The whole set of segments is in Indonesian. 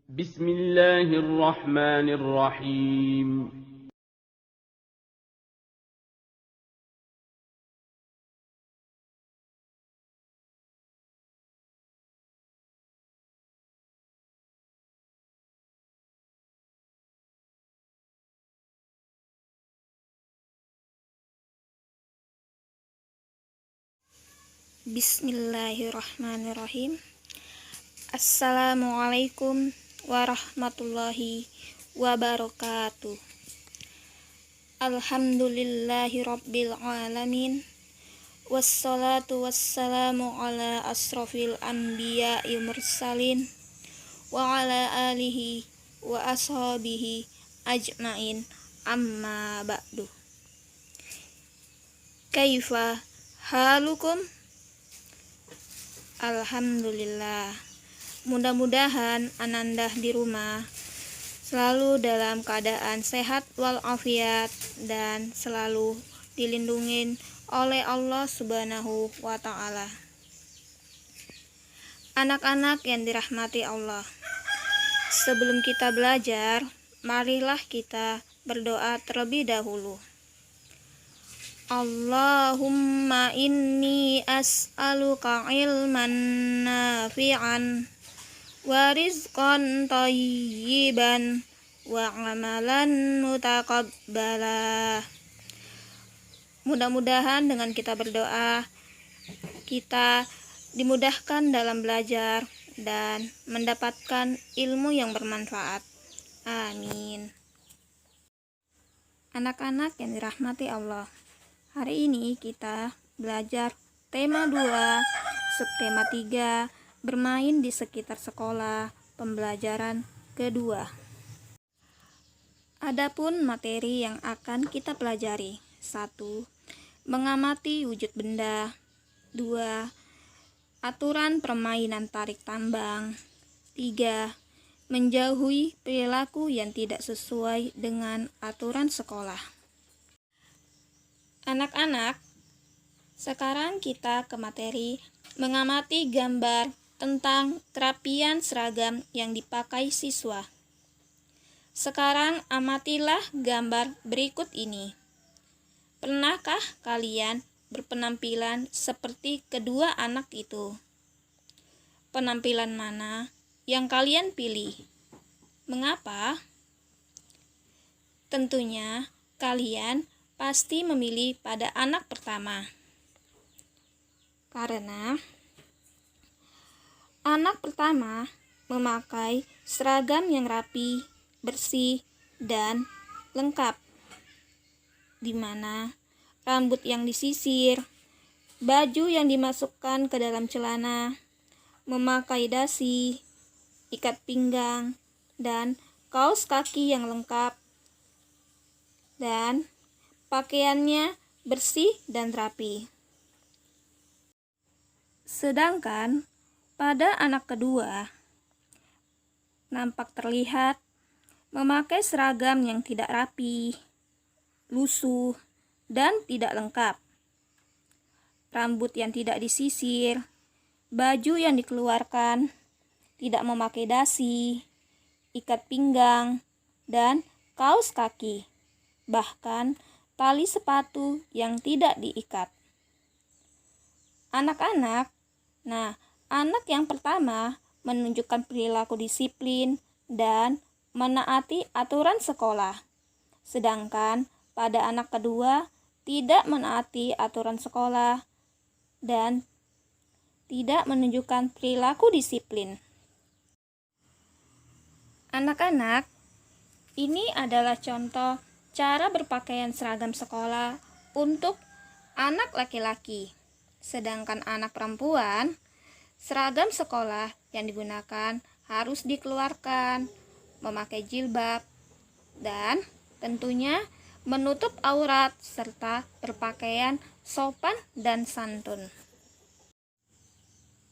بسم الله الرحمن الرحيم. Bismillahirrahmanirrahim. Assalamualaikum warahmatullahi wabarakatuh. Alhamdulillahi rabbil alamin. Wassalatu wassalamu ala asrofil anbiya'i mursalin wa ala alihi wa ashabihi ajmain, amma ba'du. Kaifa halukum? Alhamdulillah. Mudah-mudahan Ananda di rumah selalu dalam keadaan sehat walafiat dan selalu dilindungi oleh Allah Subhanahu wa Ta'ala. Anak-anak yang dirahmati Allah, sebelum kita belajar, marilah kita berdoa terlebih dahulu. Allahumma inni as'aluka ilman nafi'an wa rizqan thayyiban wa amalan mutaqabbala. Mudah-mudahan dengan kita berdoa, kita dimudahkan dalam belajar dan mendapatkan ilmu yang bermanfaat. Amin. Anak-anak yang dirahmati Allah, hari ini kita belajar tema 2, subtema 3, bermain di sekitar sekolah, pembelajaran kedua. Adapun materi yang akan kita pelajari: 1. Mengamati wujud benda. 2. Aturan permainan tarik tambang. 3. Menjauhi perilaku yang tidak sesuai dengan aturan sekolah. Anak-anak, sekarang kita ke materi mengamati gambar tentang kerapian seragam yang dipakai siswa. Sekarang amatilah gambar berikut ini. Pernahkah kalian berpenampilan seperti kedua anak itu? Penampilan mana yang kalian pilih? Mengapa? Tentunya kalian pasti memilih pada anak pertama, karena anak pertama memakai seragam yang rapi, bersih, dan lengkap, di mana rambut yang disisir, baju yang dimasukkan ke dalam celana, memakai dasi, ikat pinggang, dan kaos kaki yang lengkap, dan pakaiannya bersih dan rapi. Sedangkan pada anak kedua, nampak terlihat memakai seragam yang tidak rapi, lusuh, dan tidak lengkap. Rambut yang tidak disisir, baju yang dikeluarkan, tidak memakai dasi, ikat pinggang, dan kaos kaki, bahkan tali sepatu yang tidak diikat. Anak-anak, anak yang pertama menunjukkan perilaku disiplin dan menaati aturan sekolah. Sedangkan pada anak kedua tidak menaati aturan sekolah dan tidak menunjukkan perilaku disiplin. Anak-anak, ini adalah contoh cara berpakaian seragam sekolah untuk anak laki-laki. Sedangkan anak perempuan, seragam sekolah yang digunakan harus dikeluarkan, memakai jilbab, dan tentunya menutup aurat serta berpakaian sopan dan santun.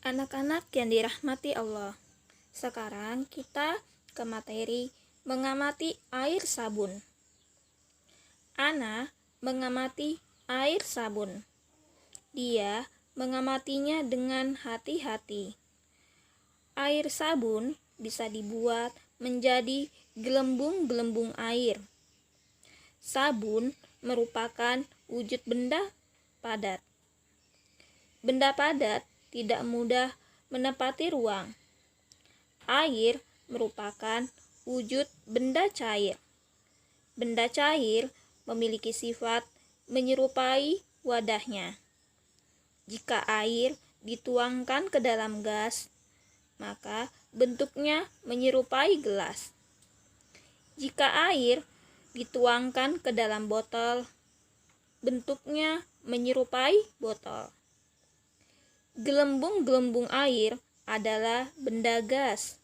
Anak-anak yang dirahmati Allah, sekarang kita ke materi mengamati air sabun. Ana mengamati air sabun. Dia mengamatinya dengan hati-hati. Air sabun bisa dibuat menjadi gelembung-gelembung air. Sabun merupakan wujud benda padat. Benda padat tidak mudah menempati ruang. Air merupakan wujud benda cair. Benda cair memiliki sifat menyerupai wadahnya. Jika air dituangkan ke dalam gas, maka bentuknya menyerupai gelas. Jika air dituangkan ke dalam botol, bentuknya menyerupai botol. Gelembung-gelembung air adalah benda gas.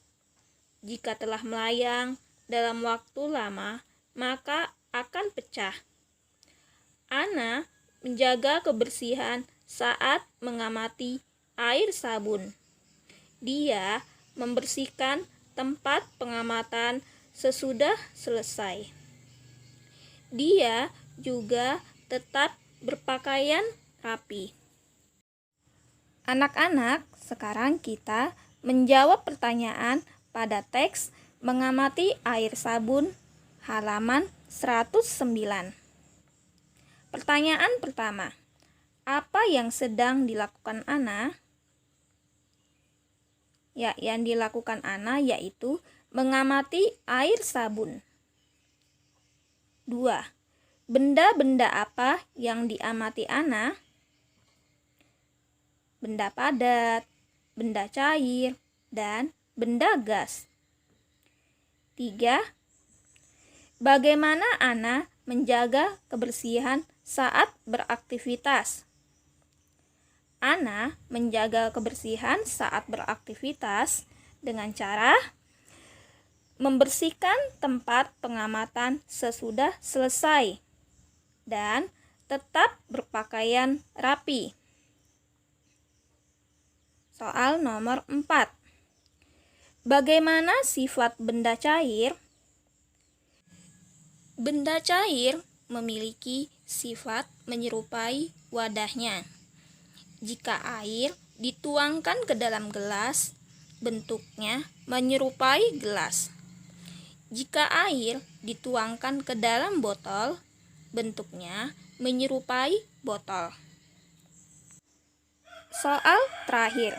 Jika telah melayang dalam waktu lama, maka akan pecah. Ana menjaga kebersihan saat mengamati air sabun. Dia membersihkan tempat pengamatan sesudah selesai. Dia juga tetap berpakaian rapi. Anak-anak, sekarang kita menjawab pertanyaan pada teks mengamati air sabun halaman 109. Pertanyaan pertama, apa yang sedang dilakukan Ana? Ya, yang dilakukan Ana yaitu mengamati air sabun. 2. Benda-benda apa yang diamati Ana? Benda padat, benda cair, dan benda gas. 3. Bagaimana Ana menjaga kebersihan saat beraktivitas? Ana menjaga kebersihan saat beraktivitas dengan cara membersihkan tempat pengamatan sesudah selesai dan tetap berpakaian rapi. Soal nomor 4. Bagaimana sifat benda cair? Benda cair memiliki sifat menyerupai wadahnya. Jika air dituangkan ke dalam gelas, bentuknya menyerupai gelas. Jika air dituangkan ke dalam botol, bentuknya menyerupai botol. Soal terakhir.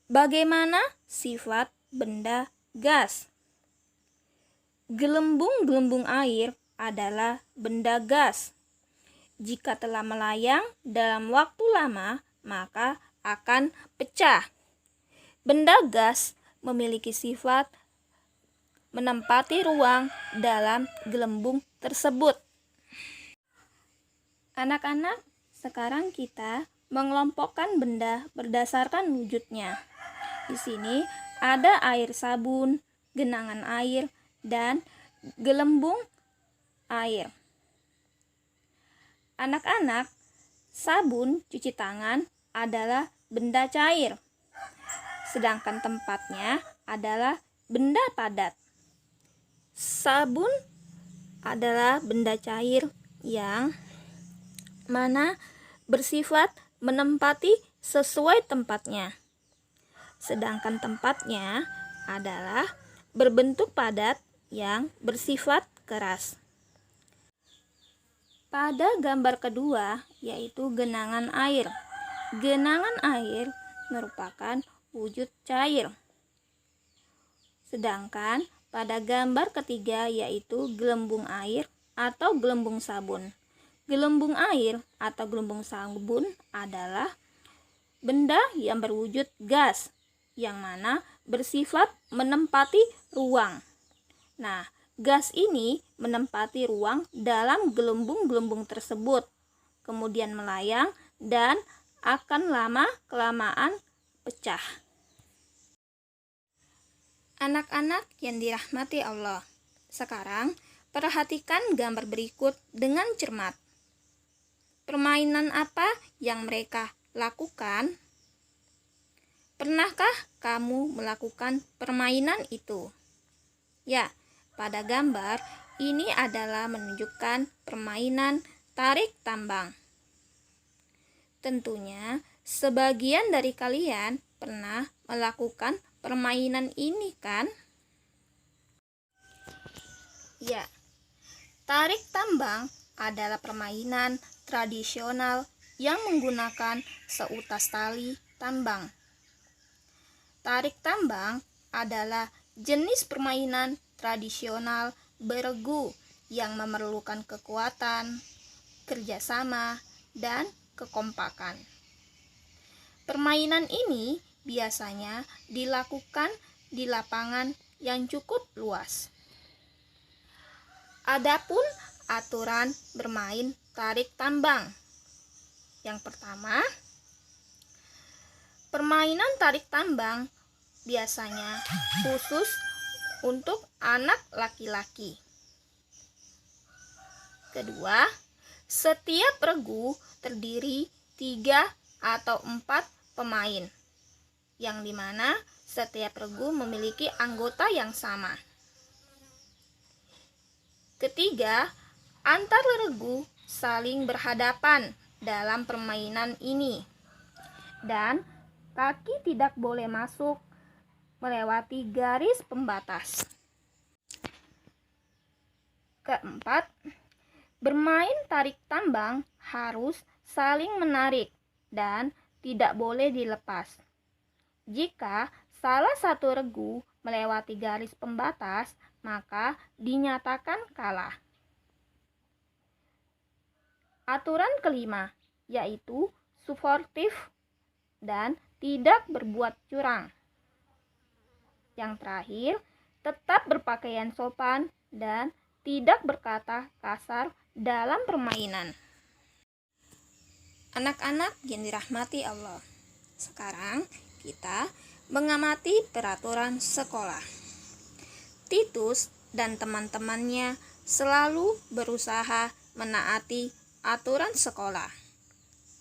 Bagaimana sifat benda gas? Gelembung-gelembung air adalah benda gas. Jika telah melayang dalam waktu lama, maka akan pecah. Benda gas memiliki sifat menempati ruang dalam gelembung tersebut. Anak-anak, sekarang kita mengelompokkan benda berdasarkan wujudnya. Di sini ada air sabun, genangan air, dan gelembung air. Anak-anak, sabun cuci tangan adalah benda cair, sedangkan tempatnya adalah benda padat. Sabun adalah benda cair yang mana bersifat menempati sesuai tempatnya, sedangkan tempatnya adalah berbentuk padat yang bersifat keras. Pada gambar kedua, yaitu genangan air. Genangan air merupakan wujud cair. Sedangkan pada gambar ketiga, yaitu gelembung air atau gelembung sabun. Gelembung air atau gelembung sabun adalah benda yang berwujud gas, yang mana bersifat menempati ruang. Nah, gas ini menempati ruang dalam gelembung-gelembung tersebut, kemudian melayang dan akan lama-kelamaan pecah. Anak-anak yang dirahmati Allah, sekarang perhatikan gambar berikut dengan cermat. Permainan apa yang mereka lakukan? Pernahkah kamu melakukan permainan itu? Ya, pada gambar ini adalah menunjukkan permainan tarik tambang. Tentunya sebagian dari kalian pernah melakukan permainan ini kan? Ya, tarik tambang adalah permainan tradisional yang menggunakan seutas tali tambang. Tarik tambang adalah jenis permainan tradisional beregu yang memerlukan kekuatan, kerjasama, dan kekompakan. Permainan ini biasanya dilakukan di lapangan yang cukup luas. Adapun aturan bermain tarik tambang. Yang pertama, permainan tarik tambang biasanya khusus untuk anak laki-laki. Kedua, setiap regu terdiri 3 atau 4 pemain, yang dimana setiap regu memiliki anggota yang sama. Ketiga, antar regu saling berhadapan dalam permainan ini, dan kaki tidak boleh masuk melewati garis pembatas. Keempat, bermain tarik tambang harus saling menarik dan tidak boleh dilepas. Jika salah satu regu melewati garis pembatas, maka dinyatakan kalah. Aturan kelima, yaitu suportif dan tidak berbuat curang. Yang terakhir, tetap berpakaian sopan dan tidak berkata kasar dalam permainan. Anak-anak yang dirahmati Allah, sekarang kita mengamati peraturan sekolah. Titus dan teman-temannya selalu berusaha menaati aturan sekolah.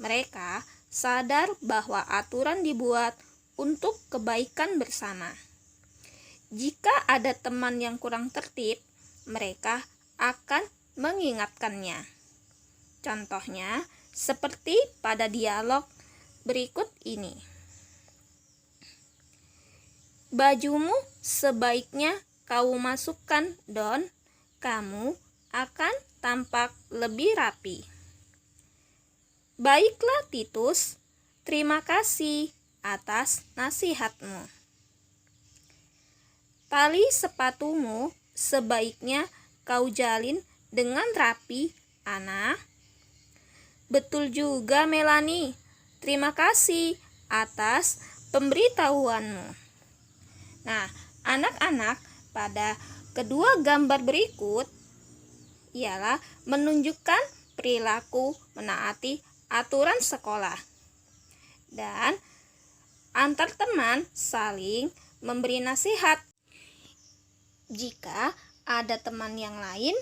Mereka sadar bahwa aturan dibuat untuk kebaikan bersama. Jika ada teman yang kurang tertib, mereka akan mengingatkannya. Contohnya, seperti pada dialog berikut ini. Bajumu sebaiknya kau masukkan, Don. Kamu akan tampak lebih rapi. Baiklah, Titus. Terima kasih atas nasihatmu. Tali sepatumu sebaiknya kau jalin dengan rapi, Ana. Betul juga, Melanie. Terima kasih atas pemberitahuanmu. Nah, anak-anak, pada kedua gambar berikut ialah menunjukkan perilaku menaati aturan sekolah. Dan antar teman saling memberi nasihat. Jika ada teman yang lain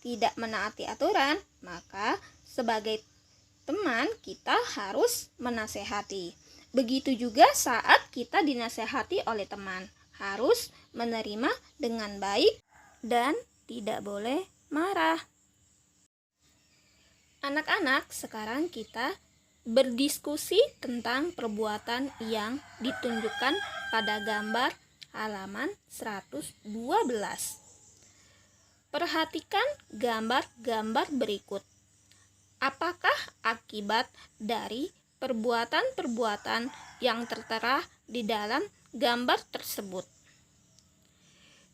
tidak menaati aturan, maka sebagai teman kita harus menasehati. Begitu juga saat kita dinasehati oleh teman, harus menerima dengan baik dan tidak boleh marah. Anak-anak, sekarang kita berdiskusi tentang perbuatan yang ditunjukkan pada gambar halaman 112. Perhatikan gambar-gambar berikut. Apakah akibat dari perbuatan-perbuatan yang tertera di dalam gambar tersebut?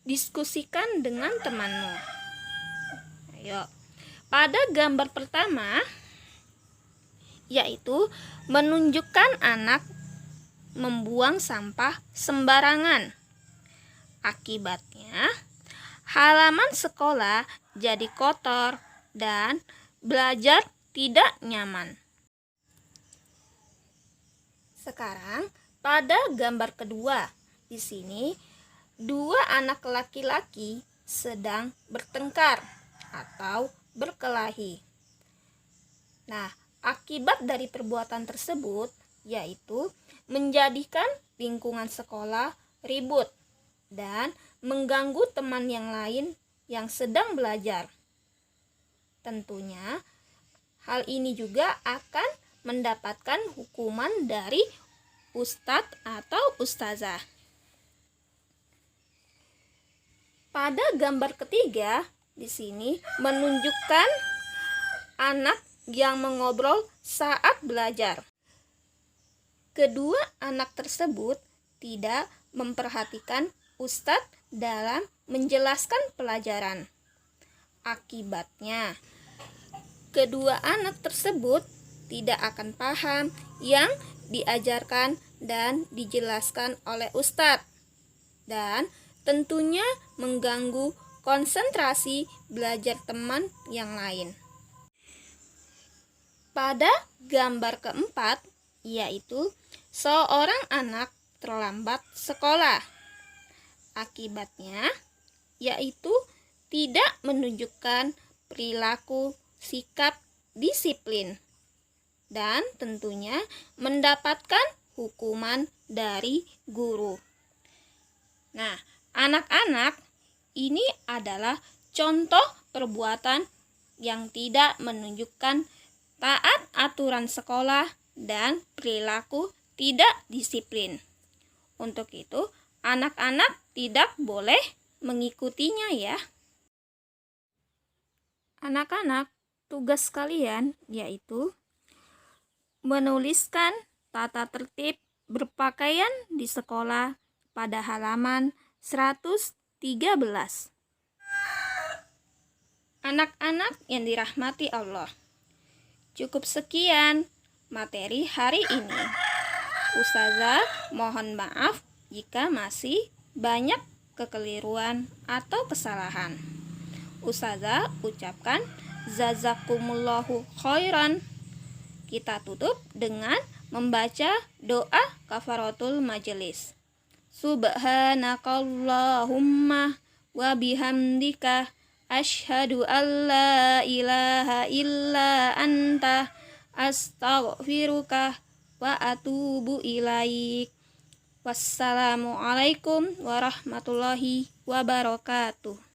Diskusikan dengan temanmu. Ayo. Pada gambar pertama, yaitu menunjukkan anak membuang sampah sembarangan. Akibatnya, halaman sekolah jadi kotor dan belajar tidak nyaman. Sekarang, pada gambar kedua, di sini dua anak laki-laki sedang bertengkar atau berkelahi. Nah, akibat dari perbuatan tersebut yaitu menjadikan lingkungan sekolah ribut dan mengganggu teman yang lain yang sedang belajar. Tentunya hal ini juga akan mendapatkan hukuman dari ustadz atau ustazah. Pada gambar ketiga di sini menunjukkan anak yang mengobrol saat belajar. Kedua anak tersebut tidak memperhatikan Ustadz dalam menjelaskan pelajaran. Akibatnya, kedua anak tersebut tidak akan paham yang diajarkan dan dijelaskan oleh Ustadz, dan tentunya mengganggu konsentrasi belajar teman yang lain. Pada gambar keempat, yaitu seorang anak terlambat sekolah. Akibatnya, yaitu tidak menunjukkan perilaku sikap disiplin dan tentunya mendapatkan hukuman dari guru. Nah, anak-anak ini adalah contoh perbuatan yang tidak menunjukkan taat aturan sekolah dan perilaku tidak disiplin. Untuk itu, anak-anak tidak boleh mengikutinya ya. Anak-anak, tugas kalian yaitu menuliskan tata tertib berpakaian di sekolah pada halaman 113. Anak-anak yang dirahmati Allah, cukup sekian materi hari ini. Ustazah mohon maaf jika masih banyak kekeliruan atau kesalahan. Ustazah ucapkan jazakumullahu khairan. Kita tutup dengan membaca doa kafaratul majelis. Subhanakallahumma wa bihamdika asyhadu alla ilaha illa anta astaghfiruka wa atubu ilaik. Wassalamualaikum warahmatullahi wabarakatuh.